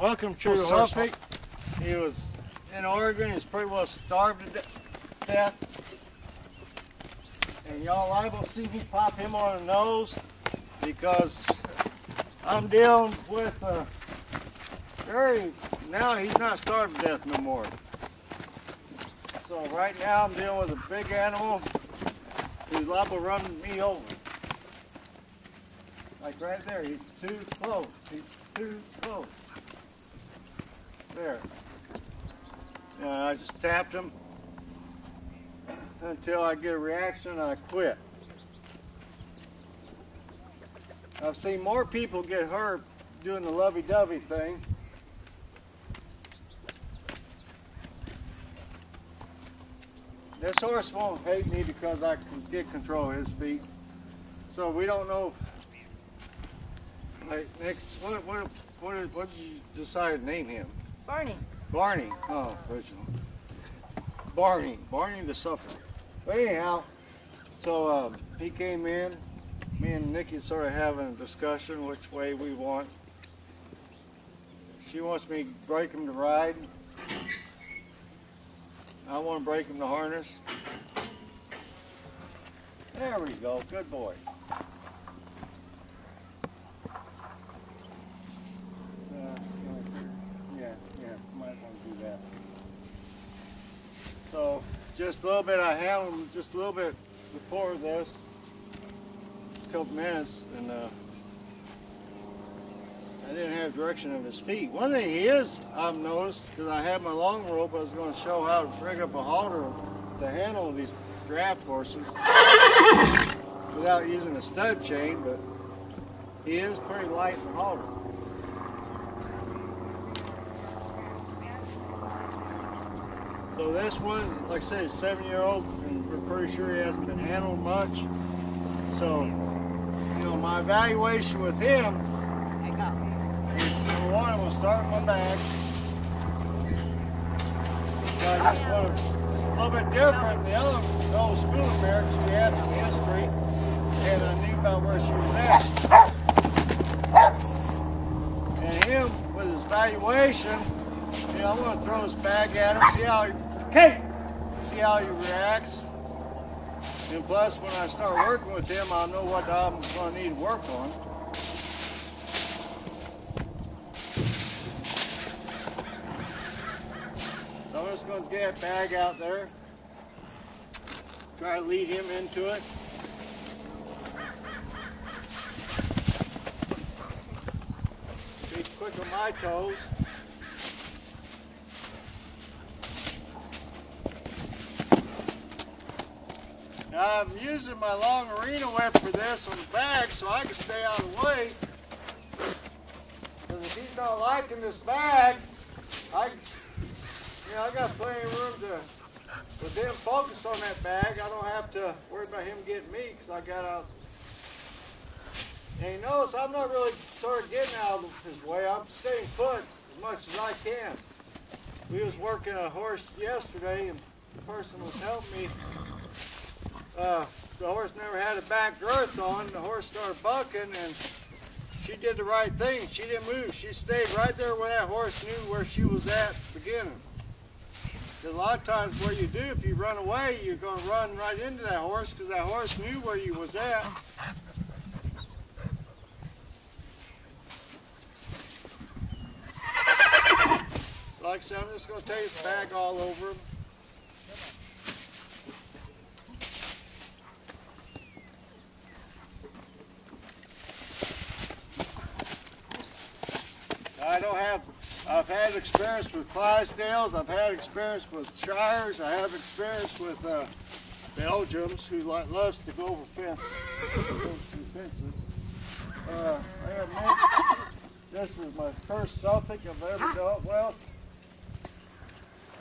Welcome to Suffolk. He was in Oregon. He's pretty well starved to death. And y'all liable to see me pop him on the nose because I'm dealing with now he's not starved to death no more. So right now I'm dealing with a big animal who's liable to run me over. Like right there, he's too close. He's too close. There. And I just tapped him until I get a reaction and I quit. I've seen more people get hurt doing the lovey-dovey thing. This horse won't hate me because I can get control of his feet. So we don't know. Like next, what did you decide to name him? Barney. Barney. Oh, original. Barney the Sufferer. But anyhow, so he came in. Me and Nikki sort of having a discussion which way we want. She wants me to break him to ride. I want to break him to harness. There we go. Good boy. Yeah, might want to do that. So, just a little bit, I handled him just a little bit before this, a couple minutes, and I didn't have direction of his feet. One thing I've noticed, because I had my long rope, I was going to show how to rig up a halter to handle these draft horses without using a stud chain, but he is pretty light in the halter. So this one, like I said, is 7-year-old, and we're pretty sure he hasn't been handled much. So, you know, my evaluation with him is, number one, we'll start with my bag. So I just want a little bit different than the old school mare, because we had some history, and I knew about where she was at. And him, with his evaluation, you know, I'm going to throw his bag at him, see how he reacts. And plus, when I start working with him, I'll know what I'm going to need to work on. So I'm just going to get that bag out there. Try to lead him into it. Be quick on my toes. Now I'm using my long arena whip for this on the bag so I can stay out of the way. Because if he's not liking this bag, I got plenty of room to, with him focus on that bag, I don't have to worry about him getting me because I got out. And you notice I'm not really sort of getting out of his way. I'm staying put as much as I can. We was working a horse yesterday and the person was helping me. The horse never had a back girth on. The horse started bucking, and she did the right thing. She didn't move. She stayed right there where that horse knew where she was at the beginning. Because a lot of times what you do, if you run away, you're going to run right into that horse because that horse knew where you was at. Like I said, I'm just going to take his bag all over him. I've had experience with Clydesdales, I've had experience with Shires, I have experience with Belgians who loves to go over fences. This is my first Celtic I've ever dealt with.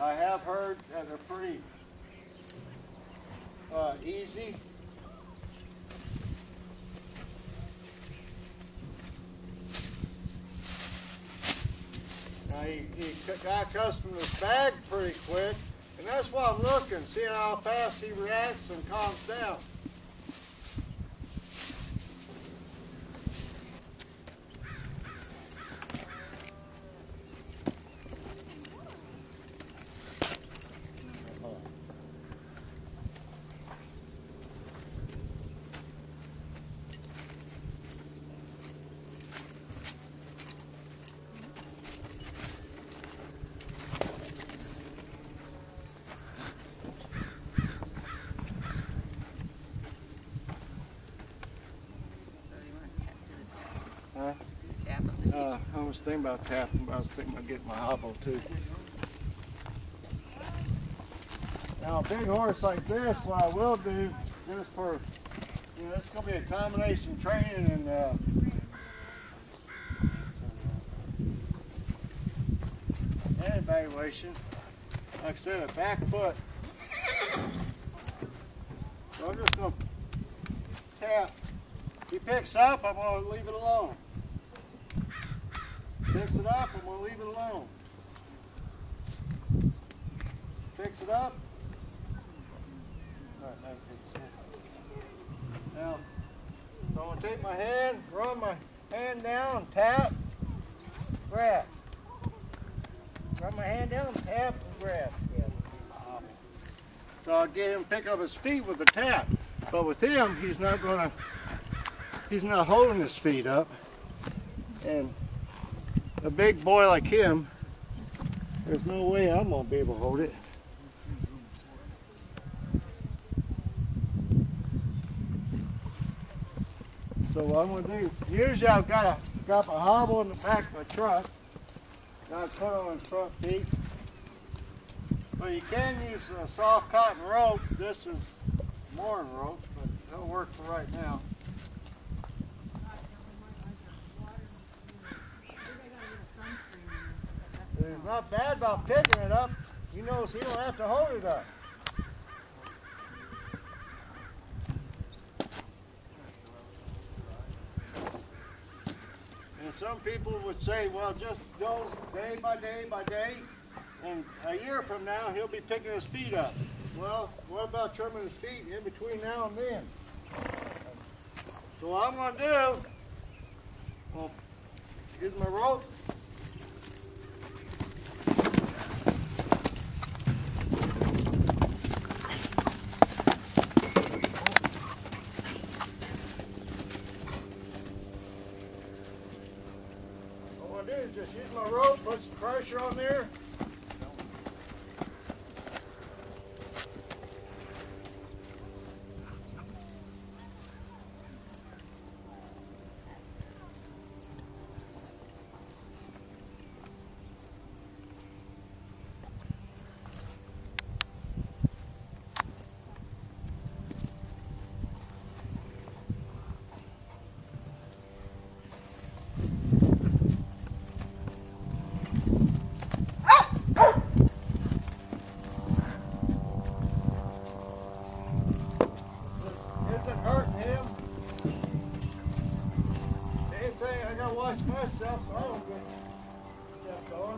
I have heard that they're pretty easy. He got accustomed to his bag pretty quick, and that's why I'm looking, seeing how fast he reacts and calms down. thinking about tapping, but I was thinking about getting my hobble too. Now a big horse like this, what I will do, just for, you know, this is going to be a combination training and evaluation. Like I said, a back foot. So I'm just going to tap. If he picks up, I'm going to leave it alone. Picks it up, I'm going to leave it alone. Picks it up. All right, now, so I'm going to take my hand, run my hand down, tap, grab. Run my hand down, tap, and grab. So I'll get him to pick up his feet with the tap. But with him, he's not holding his feet up. And a big boy like him, there's no way I'm going to be able to hold it. So what I'm going to do, usually I've got a hobble in the back of my truck. Got to put on his front feet. But you can use a soft cotton rope. This is mooring rope, but it'll work for right now. It's not bad about picking it up. He knows he don't have to hold it up. And some people would say, well, just go day by day by day, and a year from now he'll be picking his feet up. Well, what about trimming his feet in between now and then? So what I'm going to do, well, here's my rope. What I'm going to do is just use my rope, put some pressure on there. Watch myself so I don't get stepped on.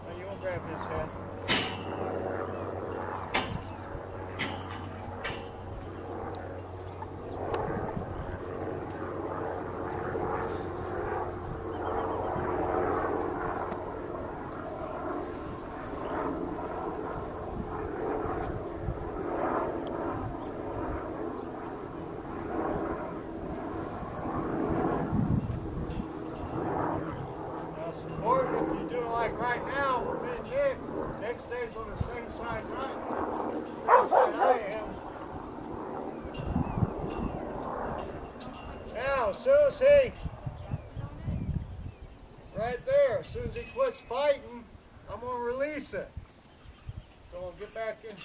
Now you won't grab his head. Like right now, me and Nick, Nick stays on the same side I am. Now, as soon as he, right there, as soon as he quits fighting, I'm going to release it. So I'll get back in.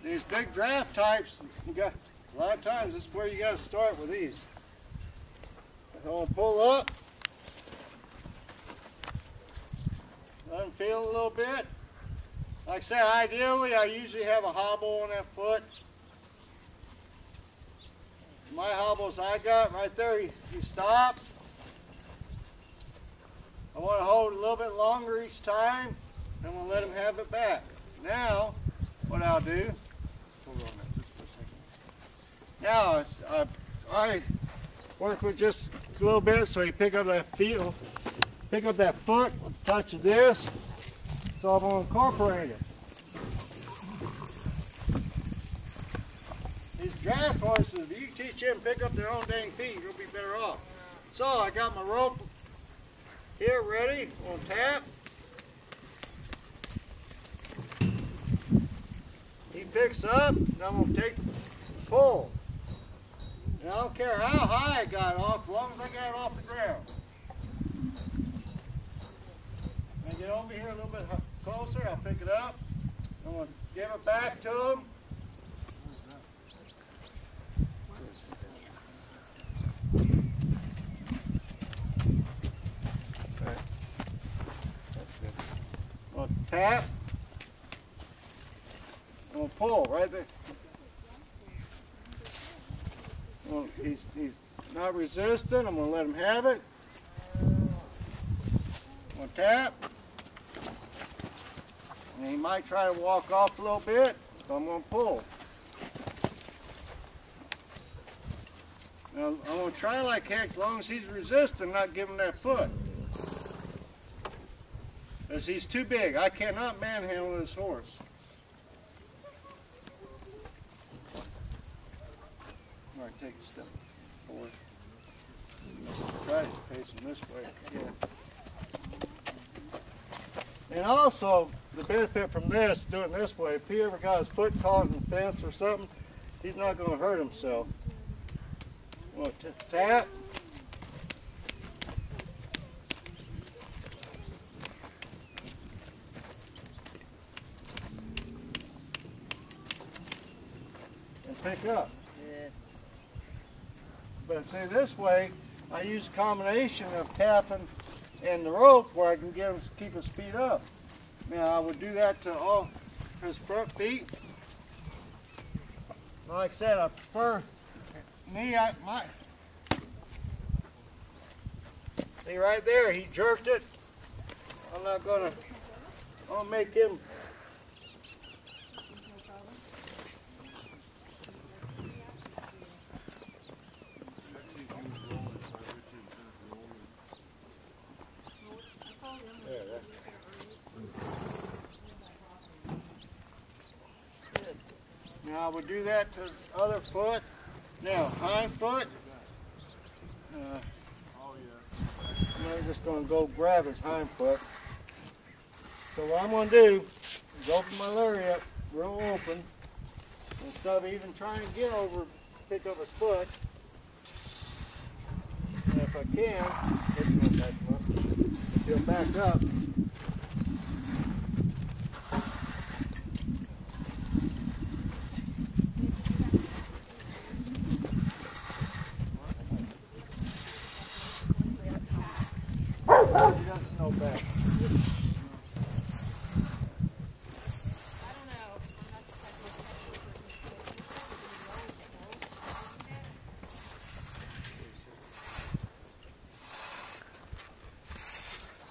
These big draft types, you got a lot of times this is where you got to start with these. I'm going to pull up, let them feel a little bit. Like I said, ideally I usually have a hobble on that foot. My hobbles I got right there, he stops. I want to hold a little bit longer each time, and I'm going to let him have it back. Now, what I'll do, hold on just for a second. Now, I work with just a little bit so you pick up that foot with a touch of this. So I'm going to incorporate it. These draft horses, if you teach them to pick up their own dang feet, you'll be better off. So I got my rope here ready. I'm going to tap. He picks up, and I'm going to take the pull. And I don't care how high I got off, as long as I got it off the ground. And get over here a little bit closer, I'll pick it up. I'm going to give it back to him. I'm going to tap. I'm going to pull right there. Well, he's not resistant. I'm going to let him have it. I'm going to tap. And he might try to walk off a little bit, so I'm going to pull. Now, I'm going to try like heck as long as he's resistant, not give him that foot. Because he's too big. I cannot manhandle this horse. All right, take a step forward. Try to face him this way. Yeah. And also, the benefit from this, doing this way, if he ever got his foot caught in the fence or something, he's not going to hurt himself. Well, tap. And pick up. But see, this way, I use a combination of tapping and the rope where I can keep his feet up. Now, I would do that to all his front feet. Like I said, I prefer me. See right there, he jerked it. I'm not gonna. I'll make him. Now I would do that to his other foot. Now hind foot. I'm just going to go grab his hind foot. So what I'm going to do is open my lariat real open instead of even trying to get over, pick up his foot. And if I can, if he'll back up. He doesn't know back.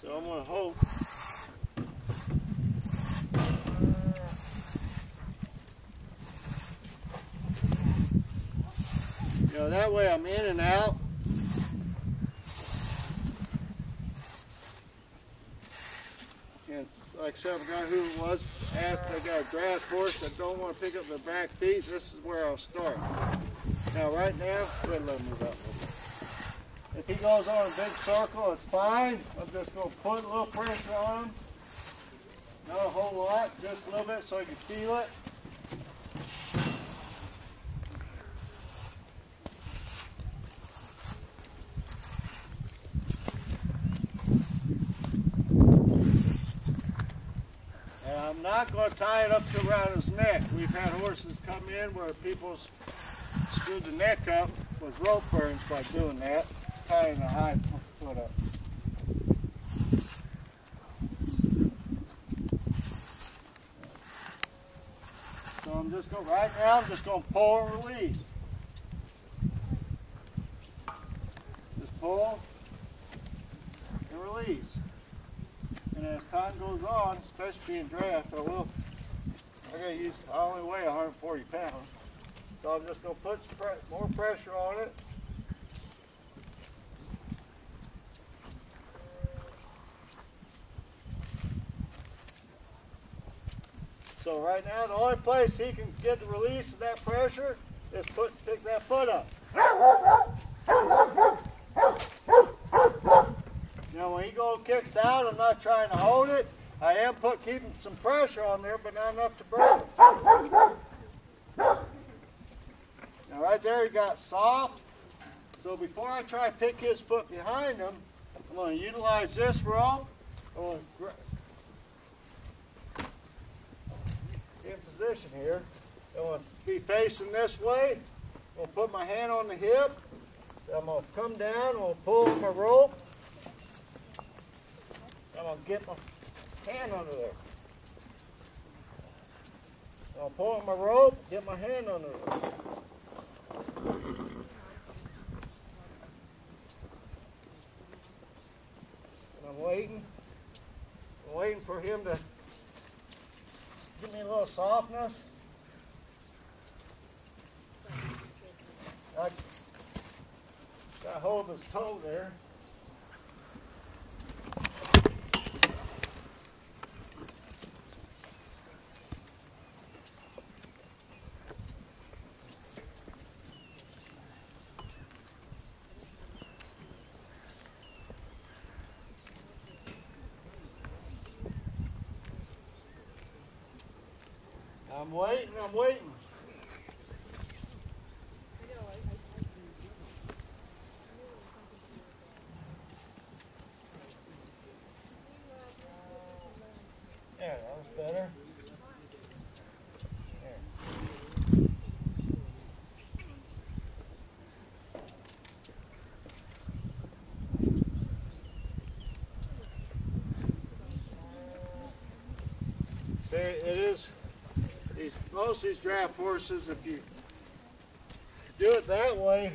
So I'm going to hope. You know, that way I'm in and out. And like I said, the guy who was asked, I got a draft horse that don't want to pick up their back feet. This is where I'll start. Now right now, go ahead and let him move out a little bit. If he goes on a big circle, it's fine. I'm just going to put a little pressure on him. Not a whole lot, just a little bit so you can feel it. And I'm not going to tie it up to around his neck. We've had horses come in where people screwed the neck up with rope burns by doing that. Tying the hind foot up. So I'm just going right now. I'm just going to pull and release. Just pull and release. And as time goes on, especially in draft, I only weigh 140 pounds. So I'm just going to put some more pressure on it. So right now, the only place he can get the release of that pressure is pick that foot up. Now when he kicks out, I'm not trying to hold it. I am keeping some pressure on there, but not enough to break him. Now right there he got soft. So before I try to pick his foot behind him, I'm going to utilize this rope. I'm going to get in position here. I'm going to be facing this way. I'm going to put my hand on the hip. I'm going to come down. I'm going to pull on my rope. I'm going to get my hand under there. I'll pull on my rope, get my hand under there. And I'm waiting for him to give me a little softness. I got hold of his toe there. I'm waiting, I'm waiting. Yeah, that was better. There. It is. Most of these draft horses, if you do it that way,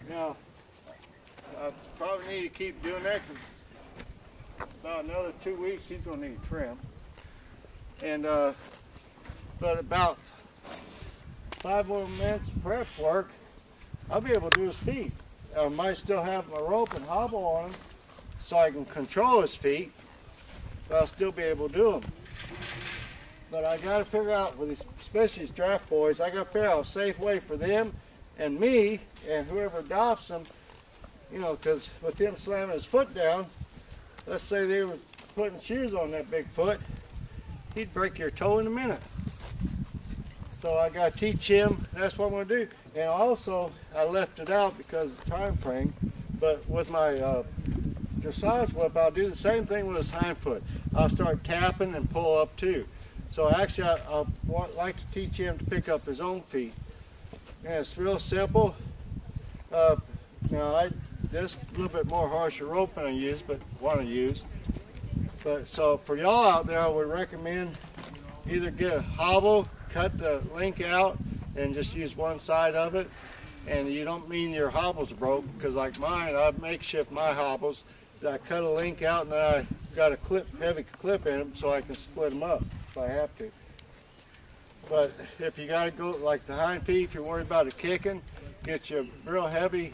now I probably need to keep doing that because about another 2 weeks he's going to need trim. And but about 5 more minutes of prep work, I'll be able to do his feet. I might still have my rope and hobble on him so I can control his feet, but I'll still be able to do them. But I got to figure out, with these, especially these draft boys, I got to figure out a safe way for them and me and whoever adopts them, you know, because with them slamming his foot down, let's say they were putting shoes on that big foot, he'd break your toe in a minute. So I got to teach him, that's what I'm going to do. And also, I left it out because of the time frame, but with my dressage whip, I'll do the same thing with his hind foot. I'll start tapping and pull up too. So actually, I like to teach him to pick up his own feet. And it's real simple. Now, this a little bit more harsher rope than I use, but want to use. But so for y'all out there, I would recommend either get a hobble, cut the link out, and just use one side of it. And you don't mean your hobbles are broke, because like mine, I makeshift my hobbles. I cut a link out, and then I got a heavy clip in them so I can split them up if I have to. But if you got to go like the hind feet, if you're worried about it kicking, get you a real heavy,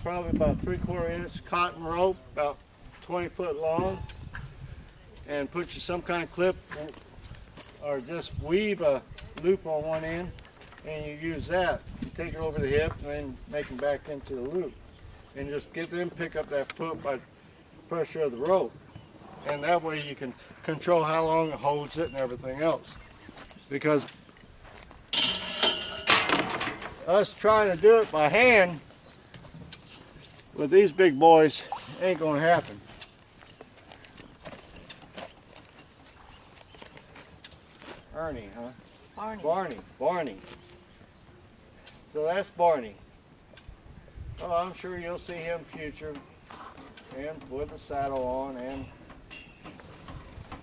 probably about 3/4 inch cotton rope, about 20 foot long, and put you some kind of clip, or just weave a loop on one end, and you use that. You take it over the hip and then make them back into the loop. And just get them pick up that foot by pressure of the rope. And that way you can control how long it holds it and everything else. Because us trying to do it by hand with these big boys ain't going to happen. Ernie, huh? Barney. So that's Barney. Oh, I'm sure you'll see him future, and with the saddle on, and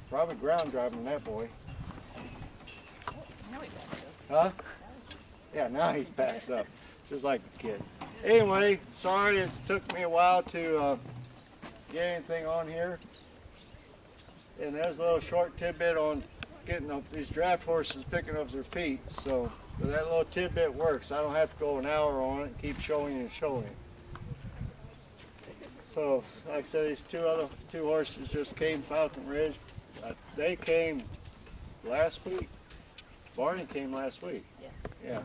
probably ground driving that boy. Now he backs up. Huh? Yeah, now he backs up, just like a kid. Anyway, sorry it took me a while to get anything on here. And there's a little short tidbit on getting up these draft horses picking up their feet. So that little tidbit works. I don't have to go an hour on it and keep showing and showing it. So, like I said, these two horses just came Falcon Ridge They came last week. Barney came last week. Yeah.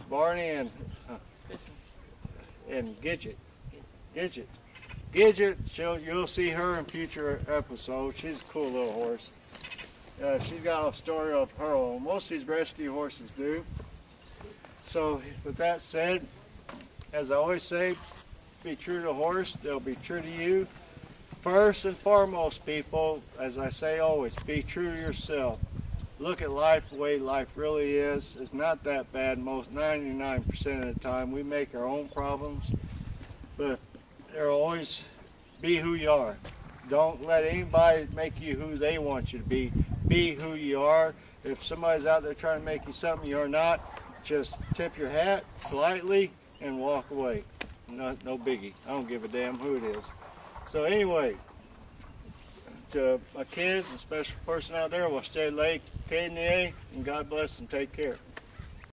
Barney and Gidget. Gidget, you'll see her in future episodes. She's a cool little horse. She's got a story of her own. Most of these rescue horses do. So with that said, as I always say, be true to the horse, they'll be true to you. First and foremost, people, as I say always, be true to yourself. Look at life the way life really is. It's not that bad most 99% of the time. We make our own problems, but there'll always be who you are. Don't let anybody make you who they want you to be. Be who you are. If somebody's out there trying to make you something you're not, just tip your hat politely and walk away. No biggie. I don't give a damn who it is. So anyway, to my kids and special person out there, we'll stay late, K&A, and God bless and take care.